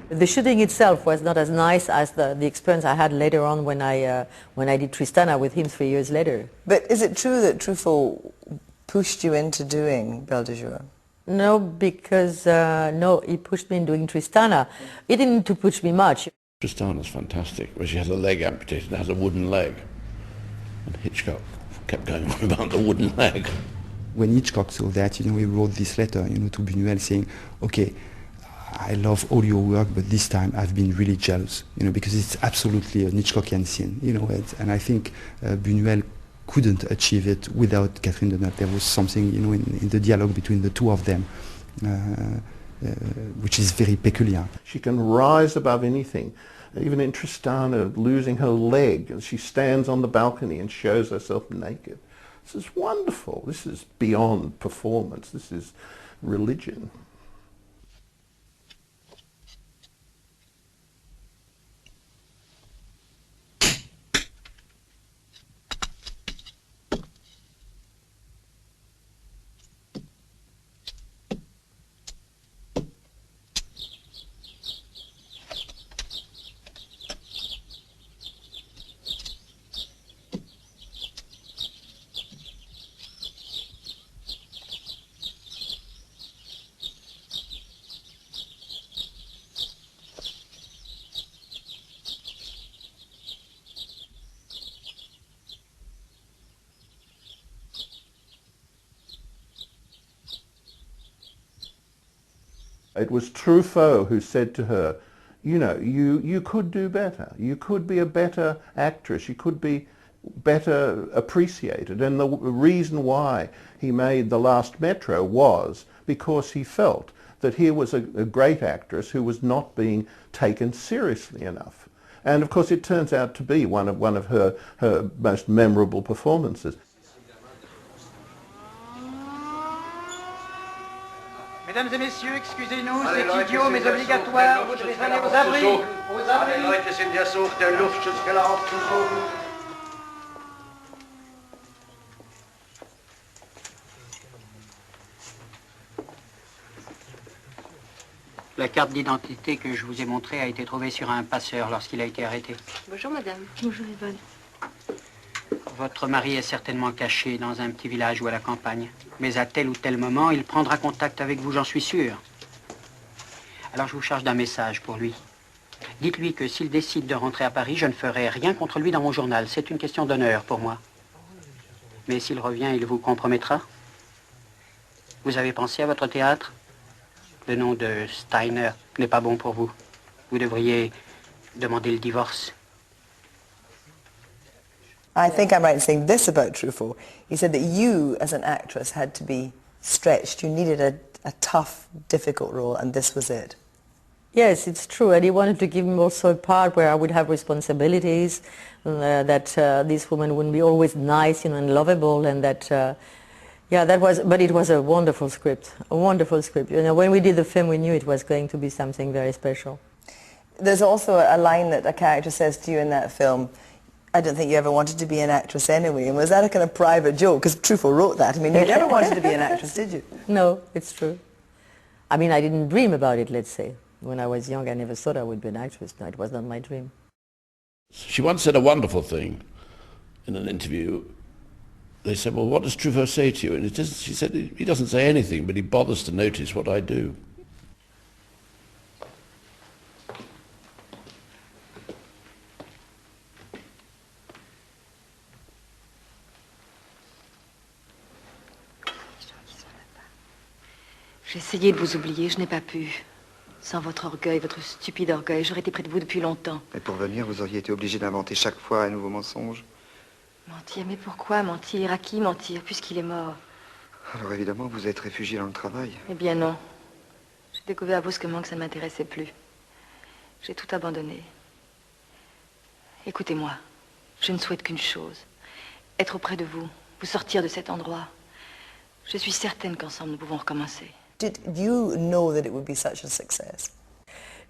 The shooting itself was not as nice as the experience I had later on when I did Tristana with him 3 years later. But is it true that Truffaut pushed you into doing Belle de Jour? No, because no, he pushed me in doing Tristana. He didn't to push me much. Tristana's fantastic, where she has a leg amputated and has a wooden leg. And Hitchcock kept going on about the wooden leg. When Hitchcock saw that, he wrote this letter, to Buñuel saying, okay, I love all your work, but this time I've been really jealous, because it's absolutely an Hitchcockian scene, and I think Buñuel couldn't achieve it without Catherine Deneuve. There was something, in the dialogue between the two of them, which is very peculiar. She can rise above anything. Even in Tristana, losing her leg, and she stands on the balcony and shows herself naked. This is wonderful. This is beyond performance. This is religion. It was Truffaut who said to her, you could do better. You could be a better actress. You could be better appreciated. And the reason why he made The Last Metro was because he felt that here was a great actress who was not being taken seriously enough. And of course it turns out to be one of her most memorable performances. Mesdames et messieurs, excusez-nous, c'est idiot mais obligatoire, vous devez aller aux abris. Aux abris. Alle Leute sind ersucht, der Luftschutzkeller aufzusuchen. La carte d'identité que je vous ai montrée a été trouvée sur un passeur lorsqu'il a été arrêté. Bonjour madame. Bonjour Yvonne. Votre mari est certainement caché dans un petit village ou à la campagne. Mais à tel ou tel moment, il prendra contact avec vous, j'en suis sûr. Alors je vous charge d'un message pour lui. Dites-lui que s'il décide de rentrer à Paris, je ne ferai rien contre lui dans mon journal. C'est une question d'honneur pour moi. Mais s'il revient, il vous compromettra. Vous avez pensé à votre théâtre? Le nom de Steiner n'est pas bon pour vous. Vous devriez demander le divorce. I think I'm right in saying this about Truffaut. He said that you, as an actress, had to be stretched. You needed a tough, difficult role, and this was it. Yes, it's true. And he wanted to give me also a part where I would have responsibilities, that this woman wouldn't be always nice, and lovable, and that, but it was a wonderful script, a wonderful script. When we did the film, we knew it was going to be something very special. There's also a line that a character says to you in that film, I don't think you ever wanted to be an actress anyway. And was that a kind of private joke? Because Truffaut wrote that. I mean, you never wanted to be an actress, did you? No, it's true. I mean, I didn't dream about it, let's say. When I was young, I never thought I would be an actress. No, it was not my dream. She once said a wonderful thing in an interview. They said, well, what does Truffaut say to you? And she said, he doesn't say anything, but he bothers to notice what I do. J'ai essayé de vous oublier, je n'ai pas pu. Sans votre orgueil, votre stupide orgueil, j'aurais été près de vous depuis longtemps. Mais pour venir, vous auriez été obligé d'inventer chaque fois un nouveau mensonge. Mentir, mais pourquoi mentir? À qui mentir, puisqu'il est mort? Alors évidemment, vous êtes réfugié dans le travail. Eh bien non. J'ai découvert brusquement que ça ne m'intéressait plus. J'ai tout abandonné. Écoutez-moi, je ne souhaite qu'une chose. Être auprès de vous, vous sortir de cet endroit. Je suis certaine qu'ensemble nous pouvons recommencer. Did you know that it would be such a success?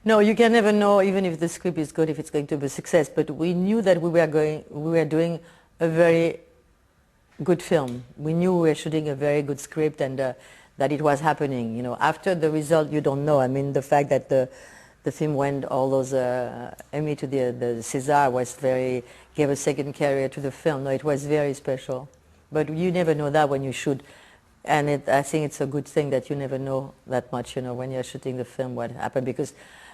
No, you can never know, even if the script is good, if it's going to be a success. But we knew that we were doing a very good film. We knew we were shooting a very good script, and that it was happening. After the result, you don't know. I mean, the fact that the film went all those Emmy to the César gave a second career to the film. No, it was very special. But you never know that when you shoot. And I think it's a good thing that you never know that much, when you're shooting the film what happened, because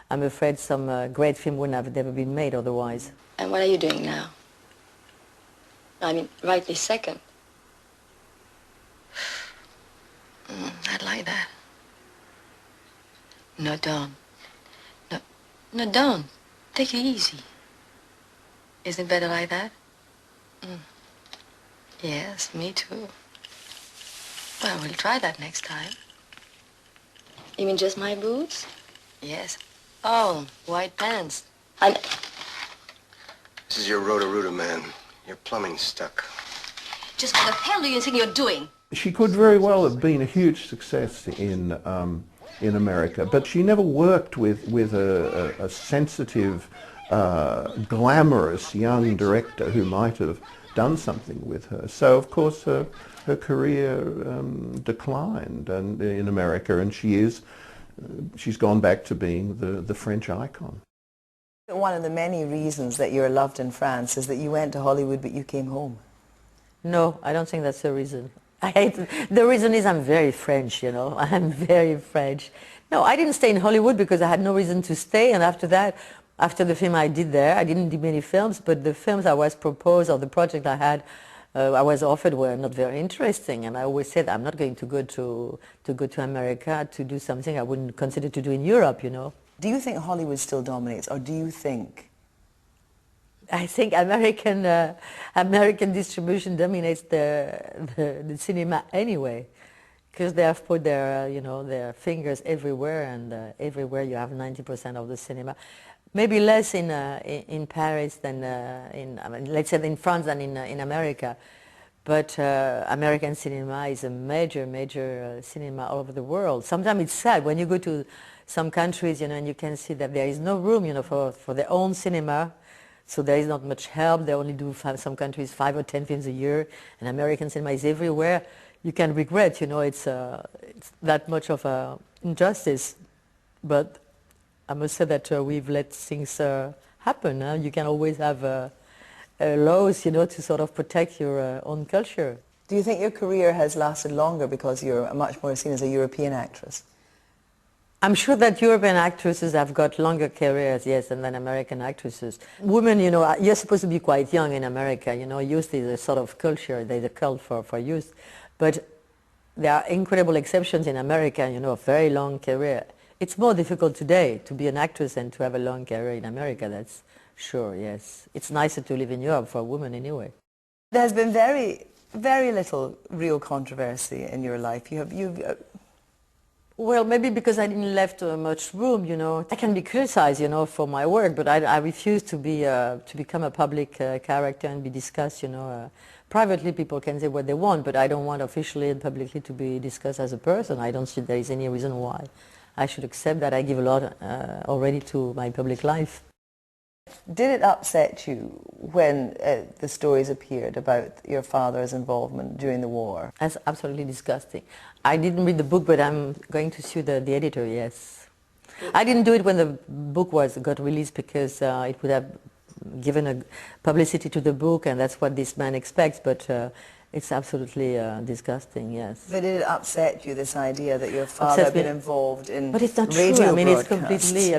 I'm afraid some great film wouldn't have never been made otherwise. And what are you doing now? I mean, right this second. I'd like that. No, don't. No, don't. Take it easy. Isn't it better like that? Yes, me too. Well, we'll try that next time. You mean just my boots? Yes. Oh, white pants. This is your Roto-Rooter, man. Your plumbing's stuck. Just what the hell do you think you're doing? She could very well have been a huge success in America, but she never worked with a sensitive, glamorous young director who might have done something with her. So, of course, her career declined in America, and she's gone back to being the French icon. One of the many reasons that you're loved in France is that you went to Hollywood but you came home. No, I don't think that's the reason. The reason is I'm very French, I'm very French. No, I didn't stay in Hollywood because I had no reason to stay, and after that, after the film I did there, I didn't do many films, but the films I was proposed or the project I had, I was offered were not very interesting, and I always said I'm not going to go to America to do something I wouldn't consider to do in Europe, Do you think Hollywood still dominates, or do you think? I think American distribution dominates the cinema anyway, because they have put their fingers everywhere, and everywhere you have 90% of the cinema. Maybe less in Paris than let's say in France than in America, but American cinema is a major cinema all over the world. Sometimes it's sad when you go to some countries, and you can see that there is no room, for their own cinema. So there is not much help. They only do some countries 5 or 10 films a year, and American cinema is everywhere. You can regret, it's that much of a injustice. But I must say that we've let things happen. You can always have laws, to sort of protect your own culture. Do you think your career has lasted longer because you're much more seen as a European actress? I'm sure that European actresses have got longer careers, yes, than American actresses. Women, you're supposed to be quite young in America. Youth is a sort of culture. There's a cult for youth. But there are incredible exceptions in America, a very long career. It's more difficult today to be an actress and to have a long career in America, that's sure, yes. It's nicer to live in Europe for a woman anyway. There's been very, very little real controversy in your life. Well, maybe because I didn't left much room, I can be criticized, for my work, but I refuse to become a public character and be discussed, Privately, people can say what they want, but I don't want officially and publicly to be discussed as a person. I don't see there is any reason why I should accept that. I give a lot already to my public life. Did it upset you when the stories appeared about your father's involvement during the war? That's absolutely disgusting. I didn't read the book, but I'm going to sue the editor, yes. I didn't do it when the book got released because it would have given a publicity to the book, and that's what this man expects, but it's absolutely disgusting, yes. But did it upset you, this idea that your father had been involved in radio But it's not true. It's completely,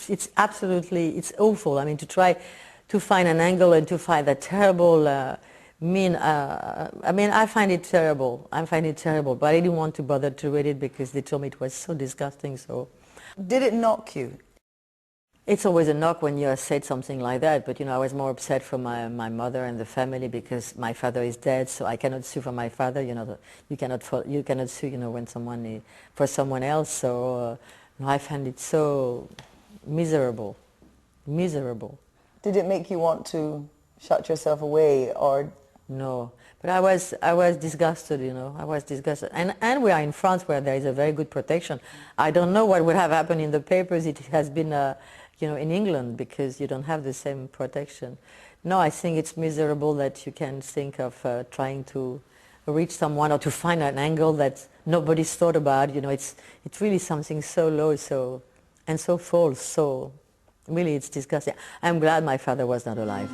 it's absolutely, it's awful. To try to find an angle and to find that terrible, I find it terrible. I find it terrible, but I didn't want to bother to read it because they told me it was so disgusting, so. Did it knock you? It's always a knock when you said something like that, but I was more upset for my mother and the family because my father is dead, so I cannot sue for my father. You cannot sue when someone for someone else. So I find it so miserable. Did it make you want to shut yourself away, or? No, but I was disgusted. I was disgusted, and we are in France where there is a very good protection. I don't know what would have happened in the papers. It has been in England, because you don't have the same protection. No, I think it's miserable that you can think of trying to reach someone or to find an angle that nobody's thought about. It's really something so low, so and so false. So really, it's disgusting. I'm glad my father was not alive.